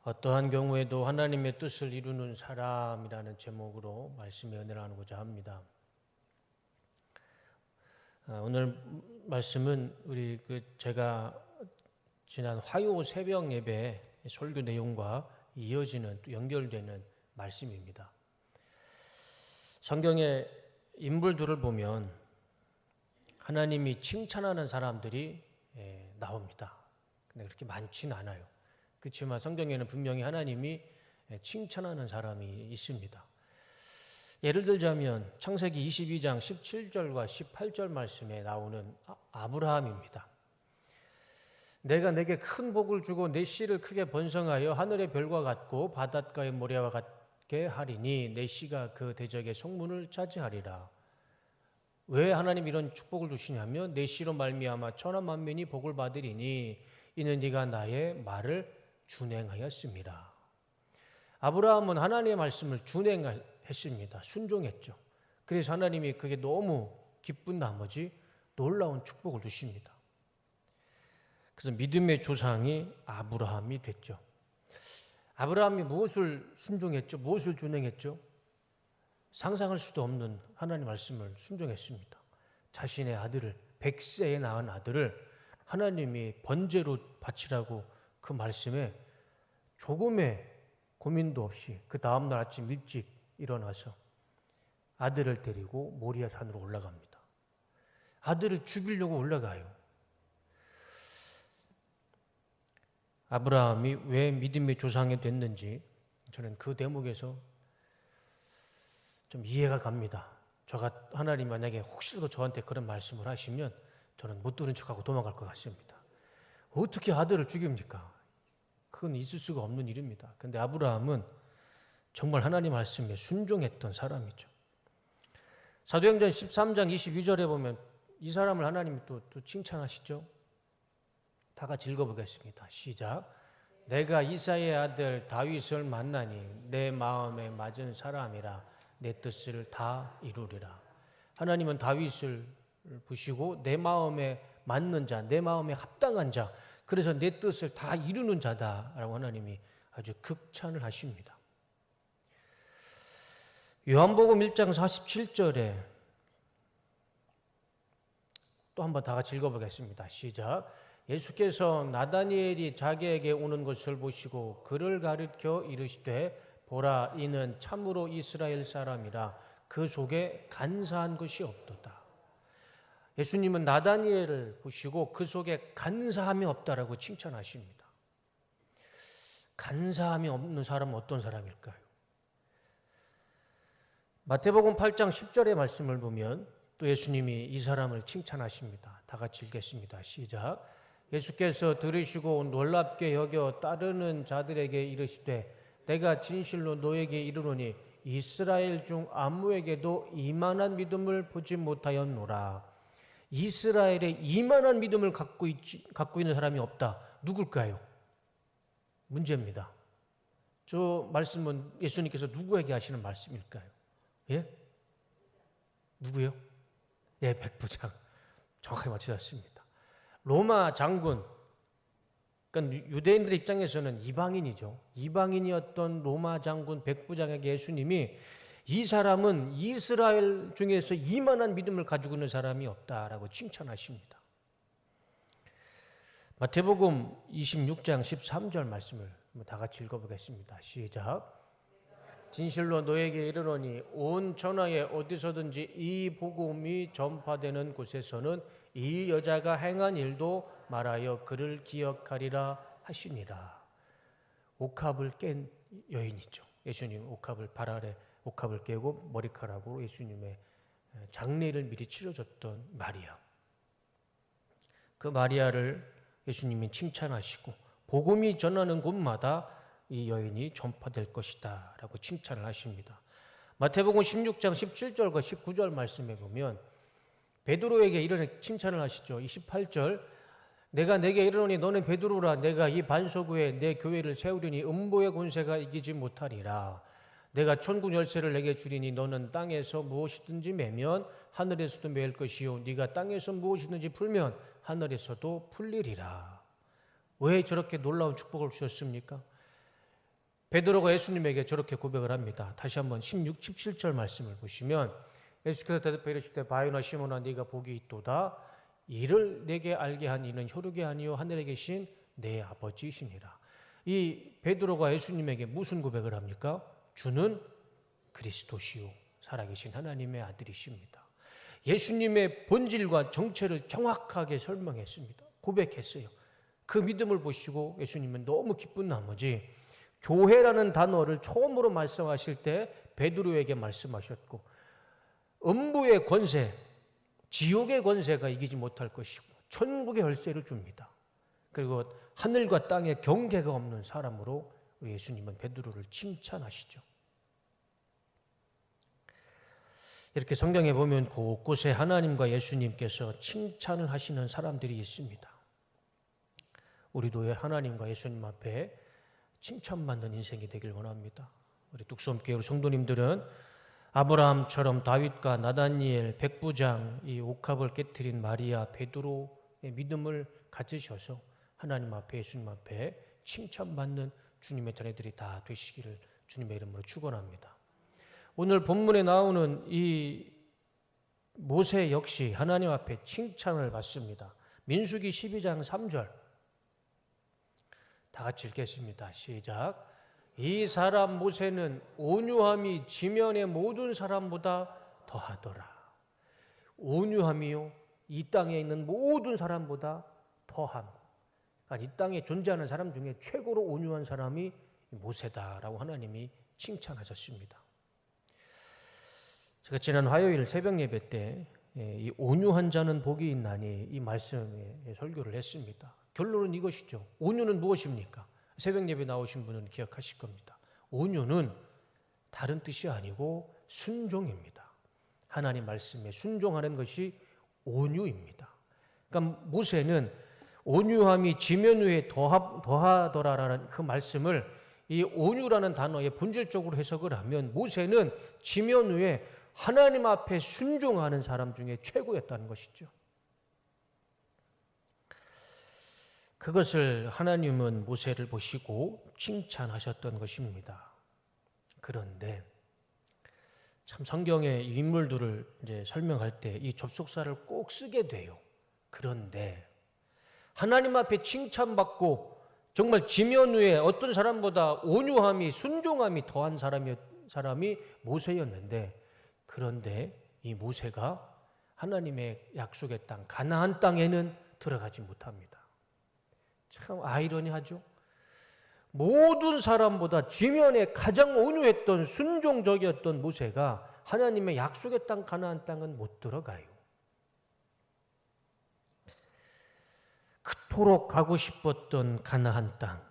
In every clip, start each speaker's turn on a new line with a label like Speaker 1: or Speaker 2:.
Speaker 1: 어떠한 경우에도 하나님의 뜻을 이루는 사람이라는 제목으로 말씀의 은혜를 나누고자 합니다. 오늘 말씀은 제가 지난 화요 새벽 예배 설교 내용과 이어지는 또 연결되는 말씀입니다. 성경의 인물들을 보면 하나님이 칭찬하는 사람들이 나옵니다. 근데 그렇게 많지는 않아요. 그렇지만 성경에는 분명히 하나님이 칭찬하는 사람이 있습니다. 예를 들자면 창세기 22장 17절과 18절 말씀에 나오는 아브라함입니다. 내가 내게 큰 복을 주고 내 씨를 크게 번성하여 하늘의 별과 같고 바닷가의 모래와 같게 하리니 내 씨가 그 대적의 성문을 차지하리라. 왜 하나님 이런 축복을 주시냐면 내 씨로 말미암아 천하 만민이 복을 받으리니 이는 네가 나의 말을 준행하였습니다. 아브라함은 하나님의 말씀을 준행했습니다. 순종했죠. 그래서 하나님이 그게 너무 기쁜 나머지 놀라운 축복을 주십니다. 그래서 믿음의 조상이 아브라함이 됐죠. 아브라함이 무엇을 순종했죠? 무엇을 준행했죠? 상상할 수도 없는 하나님의 말씀을 순종했습니다. 자신의 아들을 100세에 낳은 아들을 하나님이 번제로 바치라고 그 말씀에 조금의 고민도 없이 그 다음날 아침 일찍 일어나서 아들을 데리고 모리아 산으로 올라갑니다. 아들을 죽이려고 올라가요. 아브라함이 왜 믿음의 조상이 됐는지 저는 그 대목에서 좀 이해가 갑니다. 하나님 만약에 혹시라도 저한테 그런 말씀을 하시면 저는 못 들은 척하고 도망갈 것 같습니다. 어떻게 아들을 죽입니까? 그건 있을 수가 없는 일입니다. 그런데 아브라함은 정말 하나님 말씀에 순종했던 사람이죠. 사도행전 13장 22절에 보면 이 사람을 하나님이 또 칭찬하시죠. 다 같이 읽어보겠습니다. 시작. 내가 이사의 아들 다윗을 만나니 내 마음에 맞은 사람이라 내 뜻을 다 이루리라. 하나님은 다윗을 부시고 내 마음에 맞는 자, 내 마음에 합당한 자, 그래서 내 뜻을 다 이루는 자다라고 하나님이 아주 극찬을 하십니다. 요한복음 1장 47절에 또 한번 다 같이 읽어보겠습니다. 시작. 예수께서 나다니엘이 자기에게 오는 것을 보시고 그를 가르쳐 이르시되 보라 이는 참으로 이스라엘 사람이라 그 속에 간사한 것이 없도다. 예수님은 나다니엘을 보시고 그 속에 간사함이 없다라고 칭찬하십니다. 간사함이 없는 사람은 어떤 사람일까요? 마태복음 8장 10절의 말씀을 보면 또 예수님이 이 사람을 칭찬하십니다. 다 같이 읽겠습니다. 시작. 예수께서 들으시고 놀랍게 여겨 따르는 자들에게 이르시되 내가 진실로 너에게 이르노니 이스라엘 중 아무에게도 이만한 믿음을 보지 못하였노라. 이스라엘에 이만한 믿음을 갖고 있는 사람이 없다. 누굴까요? 문제입니다. 저 말씀은 예수님께서 누구에게 하시는 말씀일까요? 예? 누구요? 예, 백부장. 정확하게 맞추셨습니다. 로마 장군, 그러니까 유대인들의 입장에서는 이방인이죠. 이방인이었던 로마 장군 백부장에게 예수님이 이 사람은 이스라엘 중에서 이만한 믿음을 가지고 있는 사람이 없다라고 칭찬하십니다. 마태복음 26장 13절 말씀을 다 같이 읽어보겠습니다. 시작. 진실로 너에게 이르노니 온 천하에 어디서든지 이 복음이 전파되는 곳에서는 이 여자가 행한 일도 말하여 그를 기억하리라 하시니라. 옥합을 깬 여인이죠. 예수님 발 아래 옥합을 깨고 머리카락으로 예수님의 장례를 미리 치러줬던 마리아. 그 마리아를 예수님이 칭찬하시고 복음이 전하는 곳마다 이 여인이 전파될 것이다 라고 칭찬을 하십니다. 마태복음 16장 17절과 19절 말씀에 보면 베드로에게 이런 칭찬을 하시죠. 28절 내가 내게 이르노니 너는 베드로라 내가 이 반석 위에 내 교회를 세우리니 음보의 권세가 이기지 못하리라. 내가 천국 열쇠를 내게 주리니 너는 땅에서 무엇이든지 매면 하늘에서도 매일 것이요 네가 땅에서 무엇이든지 풀면 하늘에서도 풀리리라. 왜 저렇게 놀라운 축복을 주셨습니까? 베드로가 예수님에게 저렇게 고백을 합니다. 다시 한번 16, 17절 말씀을 보시면 예수께서 대답하여 이르시되 바요나 시몬아 네가 복이 있도다. 이를 내게 알게 한 이는 혈육이 아니요 하늘에 계신 내 아버지이시니라. 이 베드로가 예수님에게 무슨 고백을 합니까? 주는 그리스도시요 살아계신 하나님의 아들이십니다. 예수님의 본질과 정체를 정확하게 설명했습니다. 고백했어요. 그 믿음을 보시고 예수님은 너무 기쁜 나머지 교회라는 단어를 처음으로 말씀하실 때 베드로에게 말씀하셨고 음부의 권세, 지옥의 권세가 이기지 못할 것이고 천국의 열쇠를 줍니다. 그리고 하늘과 땅에 경계가 없는 사람으로 우리 예수님은 베드로를 칭찬하시죠. 이렇게 성경에 보면 곳곳에 하나님과 예수님께서 칭찬을 하시는 사람들이 있습니다. 우리도 하나님과 예수님 앞에 칭찬받는 인생이 되길 원합니다. 우리 뚝섬교회 성도님들은 아브라함처럼 다윗과 나다니엘, 백부장, 이 옥합을 깨뜨린 마리아, 베드로의 믿음을 가지셔서 하나님 앞에 예수님 앞에 칭찬받는 주님의 자녀들이 다 되시기를 주님의 이름으로 축원합니다. 오늘 본문에 나오는 이 모세 역시 하나님 앞에 칭찬을 받습니다. 민수기 12장 3절 다 같이 읽겠습니다. 시작. 이 사람 모세는 온유함이 지면의 모든 사람보다 더하더라. 온유함이요 이 땅에 있는 모든 사람보다 더함. 그러니까 이 땅에 존재하는 사람 중에 최고로 온유한 사람이 모세다라고 하나님이 칭찬하셨습니다. 제가 지난 화요일 새벽 예배 때 이 온유한 자는 복이 있나니 이 말씀에 설교를 했습니다. 결론은 이것이죠. 온유는 무엇입니까? 새벽 예배 나오신 분은 기억하실 겁니다. 온유는 다른 뜻이 아니고 순종입니다. 하나님 말씀에 순종하는 것이 온유입니다. 그러니까 모세는 온유함이 지면 위에 더하더라라는 그 말씀을 이 온유라는 단어에 본질적으로 해석을 하면 모세는 지면 위에 하나님 앞에 순종하는 사람 중에 최고였다는 것이죠. 그것을 하나님은 모세를 보시고 칭찬하셨던 것입니다. 그런데 참 성경의 인물들을 이제 설명할 때 이 접속사를 꼭 쓰게 돼요. 그런데 하나님 앞에 칭찬받고 정말 지면 위에 어떤 사람보다 온유함이 순종함이 더한 사람이 모세였는데 그런데 이 모세가 하나님의 약속의 땅 가나안 땅에는 들어가지 못합니다. 참 아이러니하죠. 모든 사람보다 지면에 가장 온유했던 순종적이었던 모세가 하나님의 약속의 땅 가나안 땅은 못 들어가요. 그토록 가고 싶었던 가나안 땅,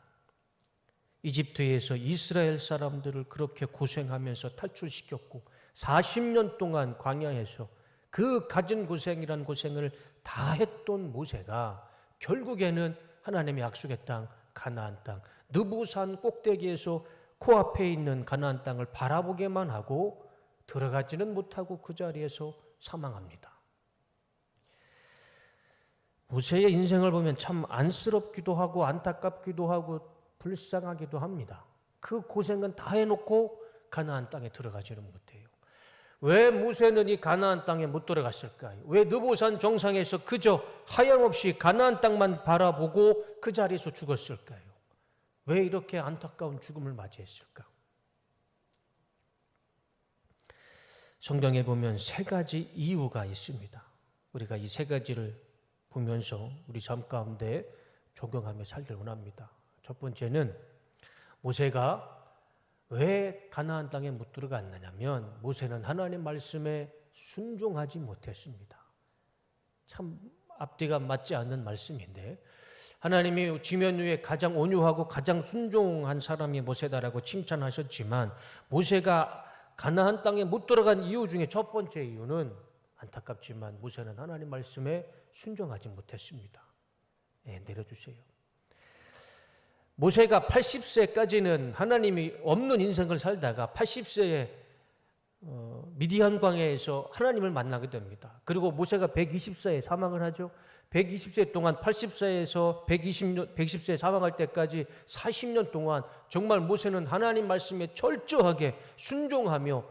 Speaker 1: 이집트에서 이스라엘 사람들을 그렇게 고생하면서 탈출시켰고 40년 동안 광야에서 그 가진 고생이란 고생을 다 했던 모세가 결국에는 하나님의 약속의 땅 가나안 땅 느보산 꼭대기에서 코앞에 있는 가나안 땅을 바라보게만 하고 들어가지는 못하고 그 자리에서 사망합니다. 모세의 인생을 보면 참 안쓰럽기도 하고 안타깝기도 하고 불쌍하기도 합니다. 그 고생은 다 해놓고 가나안 땅에 들어가지는 못해요. 왜 모세는 이 가나안 땅에 못 들어갔을까요? 왜 느보산 정상에서 그저 하염없이 가나안 땅만 바라보고 그 자리에서 죽었을까요? 왜 이렇게 안타까운 죽음을 맞이했을까? 성경에 보면 세 가지 이유가 있습니다. 우리가 이 세 가지를 보면서 우리 삶 가운데 적용하며 살길 원합니다. 첫 번째는 모세가 왜 가나안 땅에 못 들어갔느냐면 모세는 하나님 말씀에 순종하지 못했습니다. 참 앞뒤가 맞지 않는 말씀인데 하나님이 지면 위에 가장 온유하고 가장 순종한 사람이 모세다라고 칭찬하셨지만 모세가 가나안 땅에 못 들어간 이유 중에 첫 번째 이유는 안타깝지만 모세는 하나님 말씀에 순종하지 못했습니다. 내려주세요. 모세가 80세까지는 하나님이 없는 인생을 살다가 80세에 미디안 광야에서 하나님을 만나게 됩니다. 그리고 모세가 120세에 사망을 하죠. 120세 동안 80세에서 110세 사망할 때까지 40년 동안 정말 모세는 하나님 말씀에 철저하게 순종하며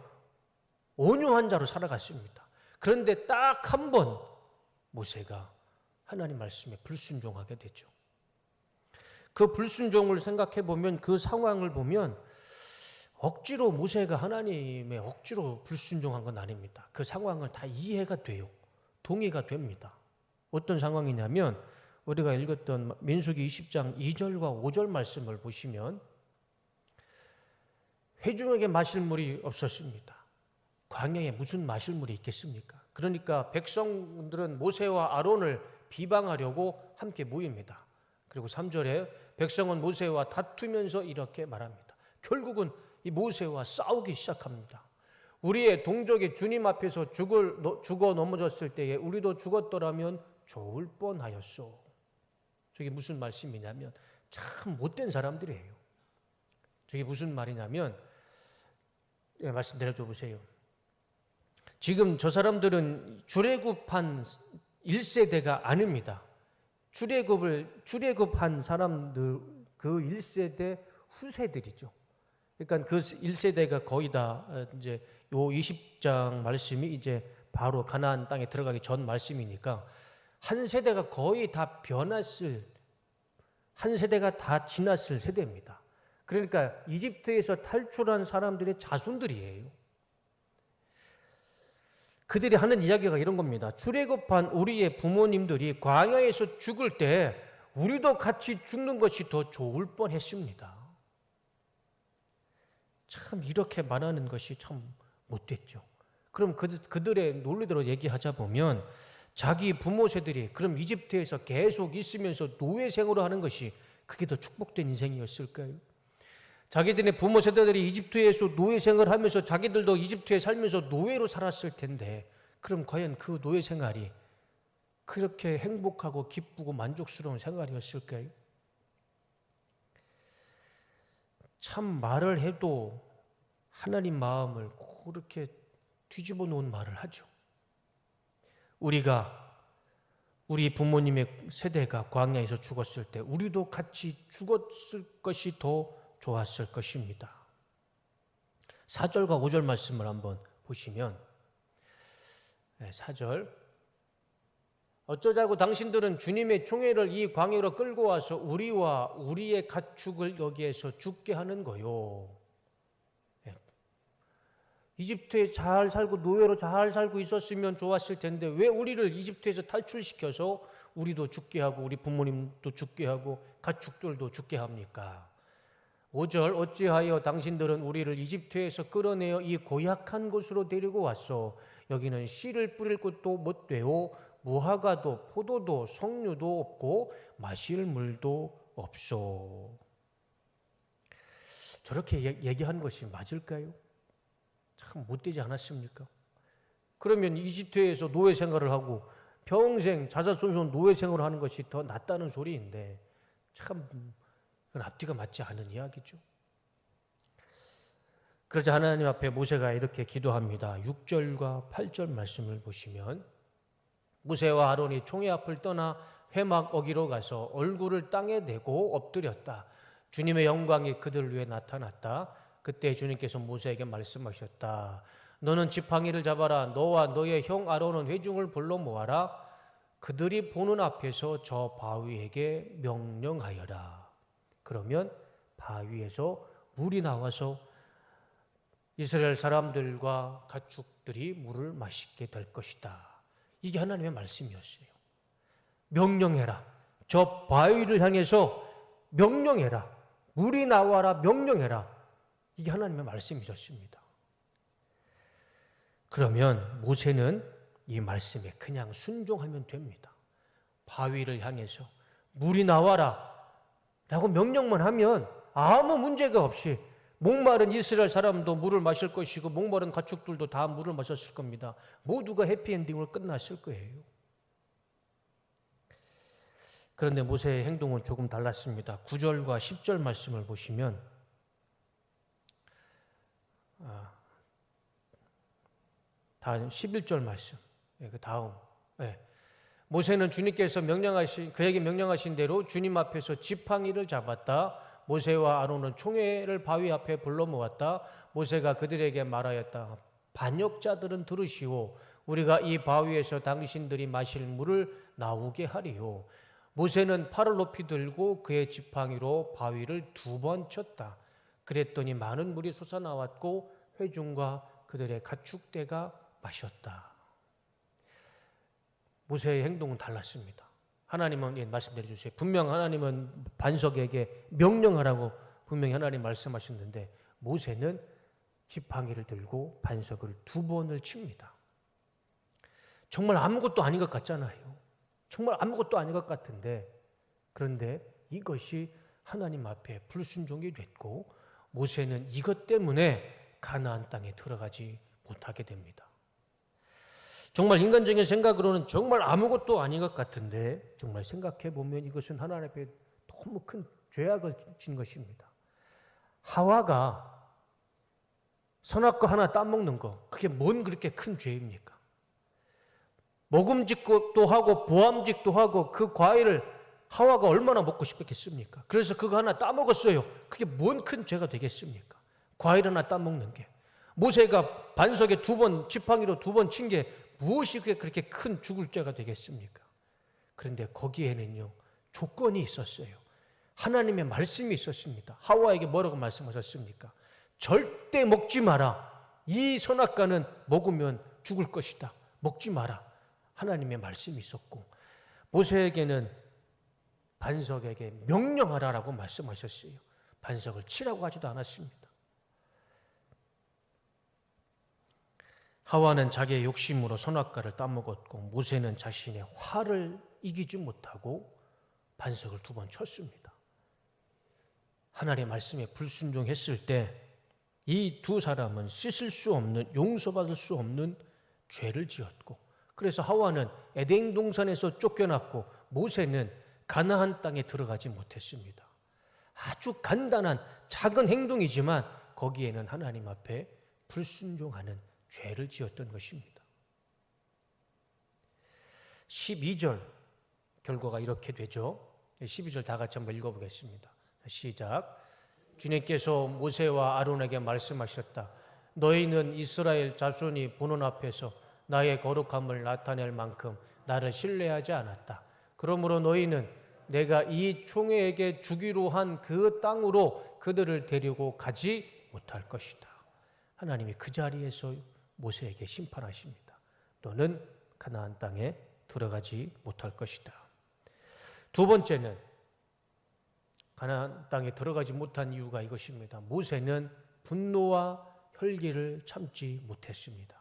Speaker 1: 온유한 자로 살아갔습니다. 그런데 딱 한 번 모세가 하나님 말씀에 불순종하게 되죠. 그 불순종을 생각해 보면, 그 상황을 보면 억지로 모세가 하나님의 억지로 불순종한 건 아닙니다. 그 상황을 다 이해가 돼요. 동의가 됩니다. 어떤 상황이냐면 우리가 읽었던 민수기 20장 2절과 5절 말씀을 보시면 회중에게 마실 물이 없었습니다. 광야에 무슨 마실 물이 있겠습니까? 그러니까 백성들은 모세와 아론을 비방하려고 함께 모입니다. 그리고 3절에 백성은 모세와 다투면서 이렇게 말합니다. 결국은 이 모세와 싸우기 시작합니다. 우리의 동족이 주님 앞에서 죽어 넘어졌을 때에 우리도 죽었더라면 좋을 뻔하였소. 저게 무슨 말씀이냐면 참 못된 사람들이에요. 저게 무슨 말이냐면, 말씀 내려줘 보세요. 지금 저 사람들은 출애굽한 1세대가 아닙니다. 출애굽한 사람들, 그 1세대 후세들이죠. 그러니까 그 1세대가 거의 다 이제 요 20장 말씀이 이제 바로 가나안 땅에 들어가기 전 말씀이니까 한 세대가 거의 다 변했을, 한 세대가 다 지났을 세대입니다. 그러니까 이집트에서 탈출한 사람들의 자손들이에요. 그들이 하는 이야기가 이런 겁니다. 출애굽한 우리의 부모님들이 광야에서 죽을 때 우리도 같이 죽는 것이 더 좋을 뻔했습니다. 참 이렇게 말하는 것이 참 못됐죠. 그럼 그들의 논리대로 얘기하자 보면 자기 부모 세들이 그럼 이집트에서 계속 있으면서 노예 생활을 하는 것이 그게 더 축복된 인생이었을까요? 자기들의 부모 세대들이 이집트에서 노예 생활을 하면서 자기들도 이집트에 살면서 노예로 살았을 텐데 그럼 과연 그 노예 생활이 그렇게 행복하고 기쁘고 만족스러운 생활이었을까요? 참 말을 해도 하나님 마음을 그렇게 뒤집어 놓은 말을 하죠. 우리 부모님의 세대가 광야에서 죽었을 때 우리도 같이 죽었을 것이 더 좋았을 것입니다. 4절과 5절 말씀을 한번 보시면 4절 어쩌자고 당신들은 주님의 총회를 이 광야로 끌고 와서 우리와 우리의 가축을 여기에서 죽게 하는 거요. 이집트에 잘 살고 노예로 잘 살고 있었으면 좋았을 텐데 왜 우리를 이집트에서 탈출시켜서 우리도 죽게 하고 우리 부모님도 죽게 하고 가축들도 죽게 합니까? 5절 어찌하여 당신들은 우리를 이집트에서 끌어내어 이 고약한 곳으로 데리고 왔소. 여기는 씨를 뿌릴 곳도 못 되오 무화과도 포도도 석류도 없고 마실 물도 없소. 저렇게 얘기하는 것이 맞을까요? 참 못되지 않았습니까? 그러면 이집트에서 노예 생활을 하고 평생 자자손손 노예 생활을 하는 것이 더 낫다는 소리인데 참 그건 앞뒤가 맞지 않은 이야기죠. 그러자 하나님 앞에 모세가 이렇게 기도합니다. 6절과 8절 말씀을 보시면 모세와 아론이 총회 앞을 떠나 회막 어기로 가서 얼굴을 땅에 대고 엎드렸다. 주님의 영광이 그들 위에 나타났다. 그때 주님께서 모세에게 말씀하셨다. 너는 지팡이를 잡아라. 너와 너의 형 아론은 회중을 불러 모아라. 그들이 보는 앞에서 저 바위에게 명령하여라. 그러면 바위에서 물이 나와서 이스라엘 사람들과 가축들이 물을 마시게 될 것이다. 이게 하나님의 말씀이었어요. 명령해라. 저 바위를 향해서 명령해라. 물이 나와라. 명령해라. 이게 하나님의 말씀이셨습니다. 그러면 모세는 이 말씀에 그냥 순종하면 됩니다. 바위를 향해서 물이 나와라 라고 명령만 하면 아무 문제가 없이 목마른 이스라엘 사람도 물을 마실 것이고 목마른 가축들도 다 물을 마셨을 겁니다. 모두가 해피엔딩으로 끝났을 거예요. 그런데 모세의 행동은 조금 달랐습니다. 9절과 10절 말씀을 보시면 다음 11절 말씀, 그 다음 모세는 주님께서 그에게 명령하신 대로 주님 앞에서 지팡이를 잡았다. 모세와 아론은 총회를 바위 앞에 불러 모았다. 모세가 그들에게 말하였다. 반역자들은 들으시오. 우리가 이 바위에서 당신들이 마실 물을 나오게 하리요. 모세는 팔을 높이 들고 그의 지팡이로 바위를 2번 쳤다. 그랬더니 많은 물이 솟아나왔고 회중과 그들의 가축대가 마셨다. 모세의 행동은 달랐습니다. 하나님은 말씀드려 주세요. 분명 하나님은 반석에게 명령하라고 분명히 하나님 말씀하셨는데 모세는 지팡이를 들고 반석을 2번을 칩니다. 정말 아무것도 아닌 것 같잖아요. 정말 아무것도 아닌 것 같은데 그런데 이것이 하나님 앞에 불순종이 됐고 모세는 이것 때문에 가나안 땅에 들어가지 못하게 됩니다. 정말 인간적인 생각으로는 정말 아무것도 아닌 것 같은데 정말 생각해 보면 이것은 하나님 앞에 너무 큰 죄악을 진 것입니다. 하와가 선악과 하나 따먹는 거 그게 뭔 그렇게 큰 죄입니까? 먹음직도 하고 보암직도 하고 그 과일을 하와가 얼마나 먹고 싶겠습니까? 그래서 그거 하나 따먹었어요. 그게 뭔 큰 죄가 되겠습니까? 과일 하나 따먹는 게. 모세가 반석에 2번 지팡이로 2번 친 게 무엇이 그렇게 큰 죽을 죄가 되겠습니까? 그런데 거기에는요 조건이 있었어요. 하나님의 말씀이 있었습니다. 하와에게 뭐라고 말씀하셨습니까? 절대 먹지 마라. 이 선악과는 먹으면 죽을 것이다. 먹지 마라. 하나님의 말씀이 있었고 모세에게는 반석에게 명령하라라고 말씀하셨어요. 반석을 치라고 하지도 않았습니다. 하와는 자기의 욕심으로 선악과를 따먹었고 모세는 자신의 화를 이기지 못하고 반석을 2번 쳤습니다. 하나님의 말씀에 불순종했을 때 이 2 사람은 씻을 수 없는 용서받을 수 없는 죄를 지었고 그래서 하와는 에덴 동산에서 쫓겨났고 모세는 가나안 땅에 들어가지 못했습니다. 아주 간단한 작은 행동이지만 거기에는 하나님 앞에 불순종하는 죄를 지었던 것입니다. 12절 결과가 이렇게 되죠. 12절 다 같이 한번 읽어보겠습니다. 시작. 주님께서 모세와 아론에게 말씀하셨다. 너희는 이스라엘 자손이 보는 앞에서 나의 거룩함을 나타낼 만큼 나를 신뢰하지 않았다. 그러므로 너희는 내가 이 총회에게 주기로 한 그 땅으로 그들을 데리고 가지 못할 것이다. 하나님이 그 자리에서 모세에게 심판하십니다. 너는 가나안 땅에 들어가지 못할 것이다. 2번째는 가나안 땅에 들어가지 못한 이유가 이것입니다. 모세는 분노와 혈기를 참지 못했습니다.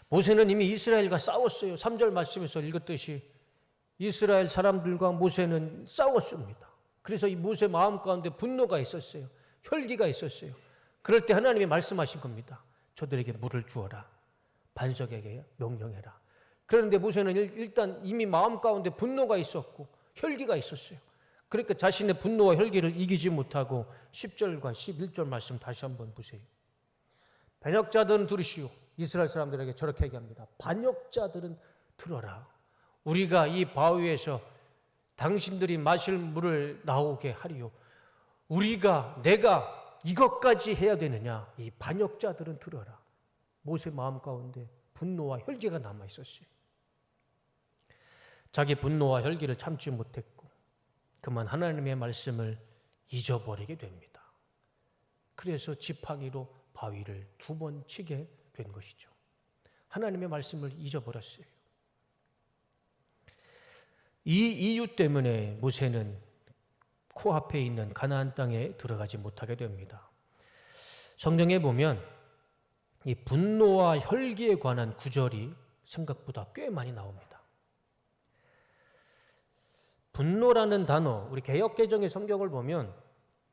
Speaker 1: 모세는 이미 이스라엘과 싸웠어요. 3절 말씀에서 읽었듯이 이스라엘 사람들과 모세는 싸웠습니다. 그래서 이 모세 마음 가운데 분노가 있었어요. 혈기가 있었어요. 그럴 때 하나님이 말씀하신 겁니다. 저들에게 물을 주어라. 반석에게 명령해라. 그런데 모세는 일단 이미 마음 가운데 분노가 있었고 혈기가 있었어요. 그러니까 자신의 분노와 혈기를 이기지 못하고 10절과 11절 말씀 다시 한번 보세요. 반역자들은 들으시오. 이스라엘 사람들에게 저렇게 얘기합니다. 반역자들은 들어라. 우리가 이 바위에서 당신들이 마실 물을 나오게 하리요. 내가 이것까지 해야 되느냐. 이 반역자들은 들어라. 모세 마음 가운데 분노와 혈기가 남아 있었어요. 자기 분노와 혈기를 참지 못했고 그만 하나님의 말씀을 잊어버리게 됩니다. 그래서 지팡이로 바위를 2번 치게 된 것이죠. 하나님의 말씀을 잊어버렸어요. 이 이유 때문에 모세는 코앞에 있는 가나안 땅에 들어가지 못하게 됩니다. 성경에 보면 이 분노와 혈기에 관한 구절이 생각보다 꽤 많이 나옵니다. 분노라는 단어, 우리 개역개정의 성경을 보면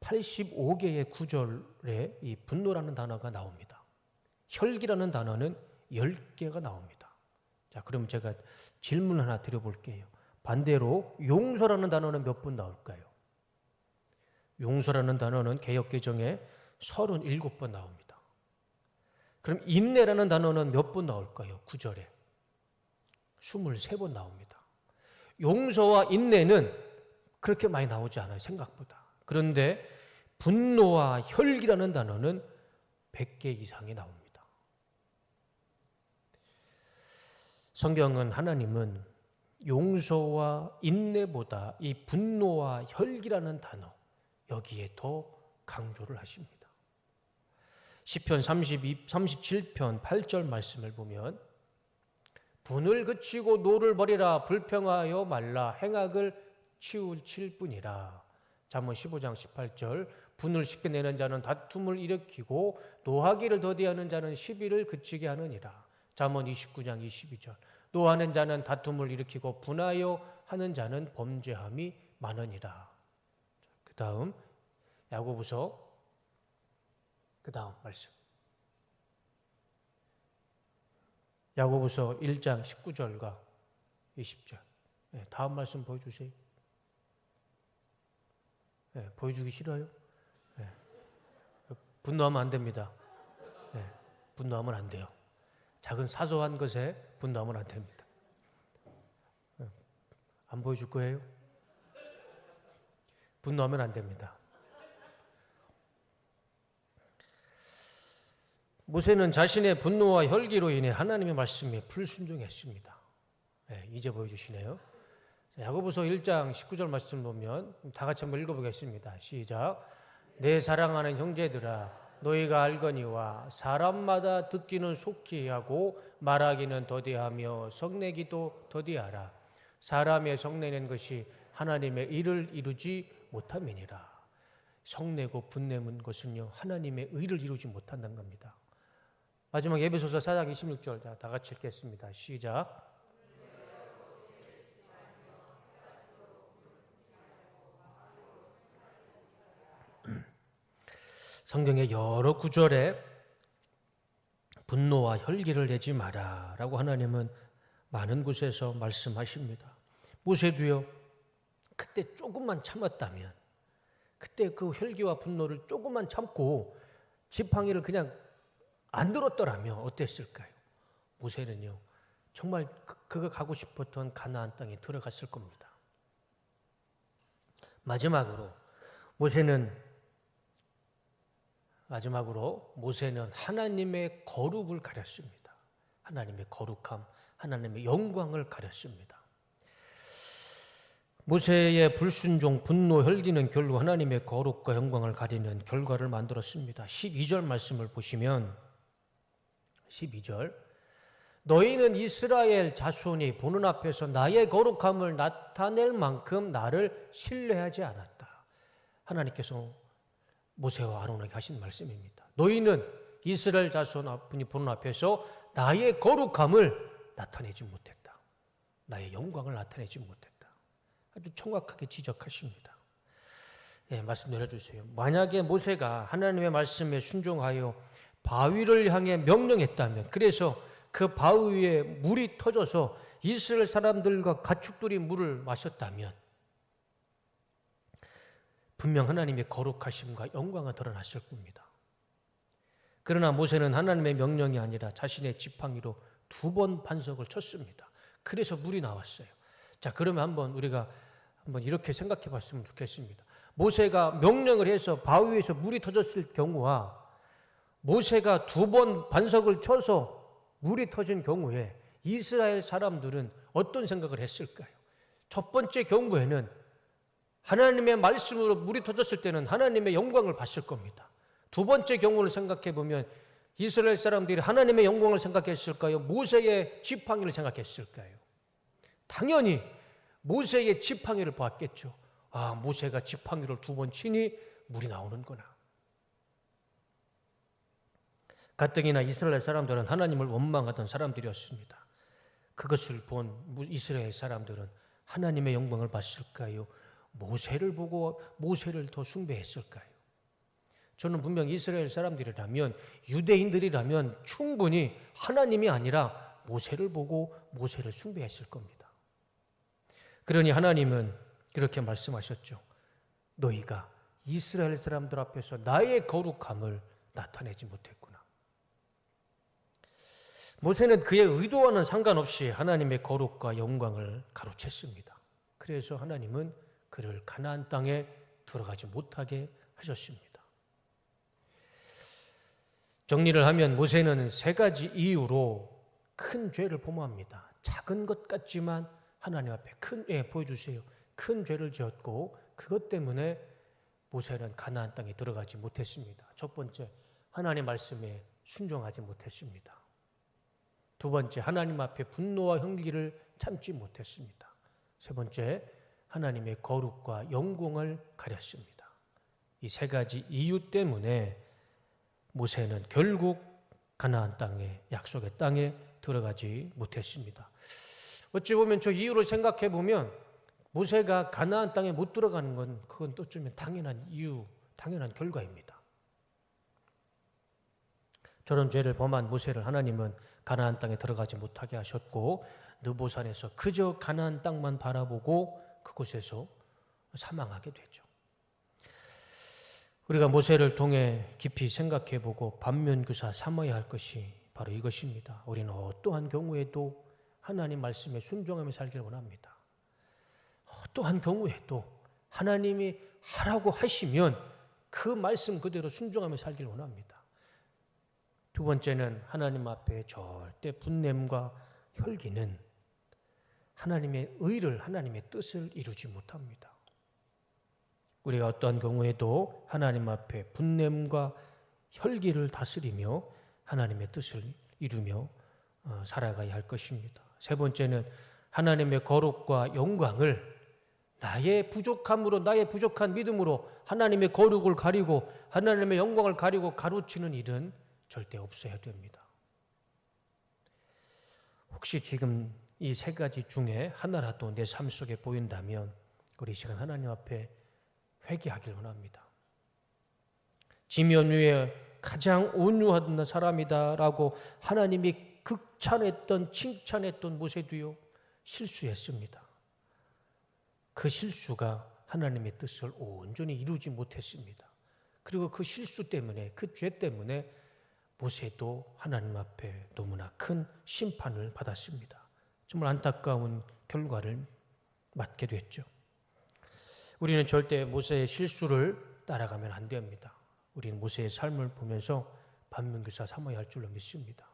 Speaker 1: 85개의 구절에 이 분노라는 단어가 나옵니다. 혈기라는 단어는 10개가 나옵니다. 자, 그럼 제가 질문 하나 드려볼게요. 반대로 용서라는 단어는 몇 번 나올까요? 용서라는 단어는 개역개정에 37번 나옵니다. 그럼 인내라는 단어는 몇 번 나올까요? 9절에. 23번 나옵니다. 용서와 인내는 그렇게 많이 나오지 않아요, 생각보다. 그런데 분노와 혈기라는 단어는 100개 이상이 나옵니다. 성경은 하나님은 용서와 인내보다 이 분노와 혈기라는 단어, 여기에 더 강조를 하십니다. 시편 37편 8절 말씀을 보면 분을 그치고 노를 버리라, 불평하여 말라, 행악을 치우칠 뿐이라. 잠언 15장 18절 분을 쉽게 내는 자는 다툼을 일으키고 노하기를 더디하는 자는 시비를 그치게 하느니라. 잠언 29장 22절 노하는 자는 다툼을 일으키고 분하여 하는 자는 범죄함이 많으니라. 그 다음 야고보서 그 다음 말씀 야고보서 1장 19절과 20절 다음 말씀 보여주세요. 보여주기 싫어요? 분노하면 안 됩니다. 분노하면 안 돼요. 작은 사소한 것에 분노하면 안 됩니다. 안 보여줄 거예요? 분노하면 안 됩니다. 모세는 자신의 분노와 혈기로 인해 하나님의 말씀에 불순종했습니다. 이제 보여주시네요. 야고보서 1장 19절 말씀 보면 다 같이 한번 읽어보겠습니다. 시작. 내 사랑하는 형제들아 너희가 알거니와 사람마다 듣기는 속히 하고 말하기는 더디하며 성내기도 더디하라. 사람의 성내는 것이 하나님의 일을 이루지 못함이니라. 성내고 분내는 것은요 하나님의 의를 이루지 못한다는 겁니다. 마지막 에베소서 4장 26절 다 같이 읽겠습니다. 시작. 성경의 여러 구절에 분노와 혈기를 내지 마라 라고 하나님은 많은 곳에서 말씀하십니다. 모세도요 그때 조금만 참았다면, 그때 그 혈기와 분노를 조금만 참고 지팡이를 그냥 안 들었더라면 어땠을까요? 모세는요 정말 그가 가고 싶었던 가나안 땅에 들어갔을 겁니다. 마지막으로 모세는 하나님의 거룩을 가렸습니다. 하나님의 거룩함, 하나님의 영광을 가렸습니다. 모세의 불순종, 분노, 혈기는 결국 하나님의 거룩과 영광을 가리는 결과를 만들었습니다. 12절 말씀을 보시면 12절 너희는 이스라엘 자손이 보는 앞에서 나의 거룩함을 나타낼 만큼 나를 신뢰하지 않았다. 하나님께서 모세와 아론에게 하신 말씀입니다. 너희는 이스라엘 자손이 보는 앞에서 나의 거룩함을 나타내지 못했다. 나의 영광을 나타내지 못했다. 아주 정확하게 지적하십니다. 말씀 내려주세요. 만약에 모세가 하나님의 말씀에 순종하여 바위를 향해 명령했다면, 그래서 그 바위 위에 물이 터져서 이스라엘 사람들과 가축들이 물을 마셨다면 분명 하나님의 거룩하심과 영광이 드러났을 겁니다. 그러나 모세는 하나님의 명령이 아니라 자신의 지팡이로 2번 반석을 쳤습니다. 그래서 물이 나왔어요. 자, 그러면 우리가 한번 이렇게 생각해 봤으면 좋겠습니다. 모세가 명령을 해서 바위 위에서 물이 터졌을 경우와 모세가 2번 반석을 쳐서 물이 터진 경우에 이스라엘 사람들은 어떤 생각을 했을까요? 첫 번째 경우에는 하나님의 말씀으로 물이 터졌을 때는 하나님의 영광을 봤을 겁니다. 두 번째 경우를 생각해 보면 이스라엘 사람들이 하나님의 영광을 생각했을까요? 모세의 지팡이를 생각했을까요? 당연히 모세의 지팡이를 봤겠죠. 아, 모세가 지팡이를 2번 치니 물이 나오는구나. 가뜩이나 이스라엘 사람들은 하나님을 원망하던 사람들이었습니다. 그것을 본 이스라엘 사람들은 하나님의 영광을 봤을까요? 모세를 보고 모세를 더 숭배했을까요? 저는 분명 이스라엘 사람들이라면, 유대인들이라면 충분히 하나님이 아니라 모세를 보고 모세를 숭배했을 겁니다. 그러니 하나님은 그렇게 말씀하셨죠. 너희가 이스라엘 사람들 앞에서 나의 거룩함을 나타내지 못했구나. 모세는 그의 의도와는 상관없이 하나님의 거룩과 영광을 가로챘습니다. 그래서 하나님은 그를 가나안 땅에 들어가지 못하게 하셨습니다. 정리를 하면 모세는 세 가지 이유로 큰 죄를 범합니다. 작은 것 같지만 하나님 앞에 보여주세요. 큰 죄를 지었고 그것 때문에 모세는 가나안 땅에 들어가지 못했습니다. 첫 번째, 하나님 말씀에 순종하지 못했습니다. 두 번째, 하나님 앞에 분노와 형기를 참지 못했습니다. 세 번째, 하나님의 거룩과 영광을 가렸습니다. 이 세 가지 이유 때문에 모세는 결국 가나안 땅에, 약속의 땅에 들어가지 못했습니다. 어찌 보면 저 이유를 생각해 보면 모세가 가나안 땅에 못 들어가는 건 그건 어쩌면 당연한 이유, 당연한 결과입니다. 저런 죄를 범한 모세를 하나님은 가나안 땅에 들어가지 못하게 하셨고 느보산에서 그저 가나안 땅만 바라보고 그곳에서 사망하게 되죠. 우리가 모세를 통해 깊이 생각해보고 반면교사 삼아야 할 것이 바로 이것입니다. 우리는 어떠한 경우에도 하나님 말씀에 순종하며 살기를 원합니다. 어떠한 경우에도 하나님이 하라고 하시면 그 말씀 그대로 순종하며 살기를 원합니다. 두 번째는 하나님 앞에 절대 분냄과 혈기는 하나님의 의를, 하나님의 뜻을 이루지 못합니다. 우리가 어떠한 경우에도 하나님 앞에 분냄과 혈기를 다스리며 하나님의 뜻을 이루며 살아가야 할 것입니다. 세 번째는 하나님의 거룩과 영광을 나의 부족함으로, 나의 부족한 믿음으로 하나님의 거룩을 가리고 하나님의 영광을 가리고 가로치는 일은 절대 없어야 됩니다. 혹시 지금 이 세 가지 중에 하나라도 내 삶 속에 보인다면 우리 시간 하나님 앞에 회개하길 원합니다. 지면 위에 가장 온유한 사람이다라고 하나님이 극찬했던, 칭찬했던 모세도요 실수했습니다. 그 실수가 하나님의 뜻을 온전히 이루지 못했습니다. 그리고 그 실수 때문에, 그 죄 때문에 모세도 하나님 앞에 너무나 큰 심판을 받았습니다. 정말 안타까운 결과를 맞게 됐죠. 우리는 절대 모세의 실수를 따라가면 안 됩니다. 우리는 모세의 삶을 보면서 반면교사 삼아야 할 줄로 믿습니다.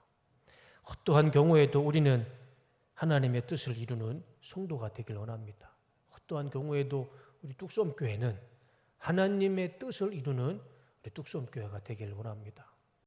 Speaker 1: 어떠한 경우에도 우리는 하나님의 뜻을 이루는 성도가 되길 원합니다. 어떠한 경우에도 우리 뚝섬교회는 하나님의 뜻을 이루는 우리 뚝섬교회가 되길 원합니다.